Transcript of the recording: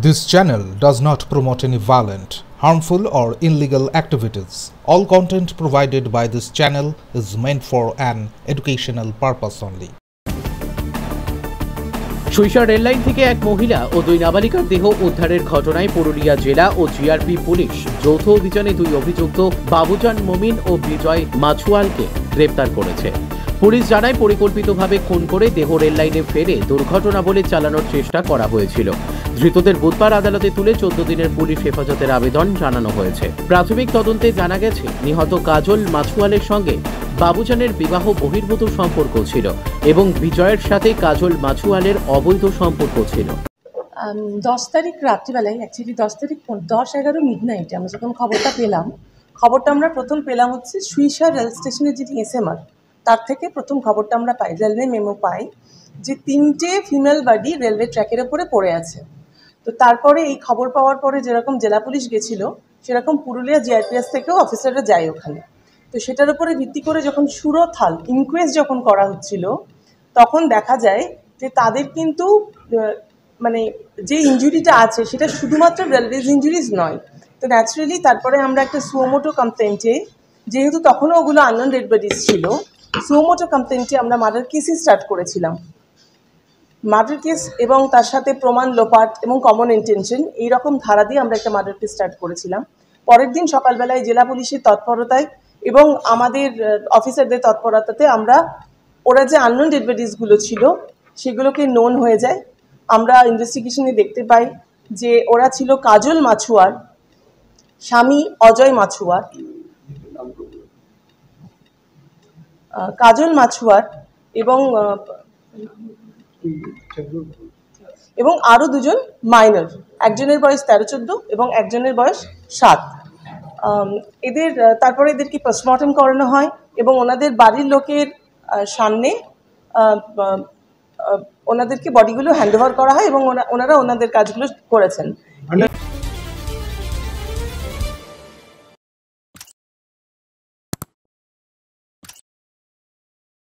This channel does not promote any violent, harmful or illegal activities. All content provided by this channel is meant for an educational purpose only. সরিষা rail line থেকে এক মহিলা ও দুই নাবালিকার দেহ উদ্ধারের ঘটনায় পুরুলিয়া জেলা ও জিআরপি পুলিশ যৌথ অভিযানে দুই অভিযুক্ত বাবুজান মমিন ও বিজয় মাছুয়ালকে গ্রেপ্তার করেছে। পুলিশ জানায় পরিকল্পিতভাবে খুন করে দেহ রেললাইনে ফেলে দুর্ঘটনা বলে চালানোর চেষ্টা করা হয়েছিল। ধৃতদের বুধবার আদালতে তুলে 14 দিনের পুলিশ হেফাজতের আবেদন জানানো হয়েছে। প্রাথমিক তদন্তে জানা গেছে নিহত কাজল মাছুয়ালের সঙ্গে বাবুজানের বিবাহ বহির্ভূত সম্পর্ক ছিল এবং বিজয়ের সাথে কাজল মাছুয়ালের অবৈধ সম্পর্ক ছিল। 10 তারিখ রাত্রিবেলায়, অ্যাকচুয়ালি 10 তারিখ 10-11 মিডনাইটে আমরা যখন খবরটা আমরা প্রথম পেলাম হচ্ছে সরিষা রেল স্টেশনের যিনি এসএমআর তার থেকে প্রথম খবরটা আমরা পাই, রেলওয়ে মেমো পাই যে 3টে ফিমেল বডি রেলওয়ে ট্র্যাকের ওপরে পড়ে আছে। তো তারপরে এই খবর পাওয়ার পরে যেরকম জেলা পুলিশ গেছিল সেরকম পুরুলিয়া জিআরপিএস থেকেও অফিসাররা যায় ওখানে। তো সেটার উপরে ভিত্তি করে যখন সুরথাল ইনকোয়েস্ট যখন করা হচ্ছিল তখন দেখা যায় যে তাদের কিন্তু মানে যে ইনজুরিটা আছে সেটা শুধুমাত্র রেলওয়েজ ইনজুরিজ নয়। তো ন্যাচারালি তারপরে আমরা একটা সুমোটো কমপ্লেন্টে, যেহেতু তখনও ওগুলো আননোন ডেড বডিজ ছিল, সুমোটো কমপ্লেন্টে আমরা মার্ডার কেসই স্টার্ট করেছিলাম। মার্ডার কেস এবং তার সাথে প্রমাণ লোপাট এবং কমন ইন্টেনশন এইরকম ধারা দিয়ে আমরা একটা মার্ডার কেস স্টার্ট করেছিলাম। পরের দিন সকালবেলায় জেলা পুলিশের তৎপরতায় এবং আমাদের অফিসারদের তৎপরতাতে আমরা ওরা যে আননোন ডেড বডিজগুলো ছিল সেগুলোকে নোন হয়ে যায়। আমরা ইনভেস্টিগেশনে দেখতে পাই যে ওরা ছিল কাজল মাছুয়ার, স্বামী অজয় মাছুয়ার, কাজল মাছুয়ার এবং আরও দুজন মাইনর, একজনের বয়স 13-14 এবং একজনের বয়স 7। তারপরে এদেরকে পোস্টমর্টম করানো হয় এবং ওনাদের বাড়ির লোকের সামনে ওনাদেরকে বডিগুলো হ্যান্ডওভার করা হয় এবং ওনারা ওনাদের কাজগুলো করেছেন।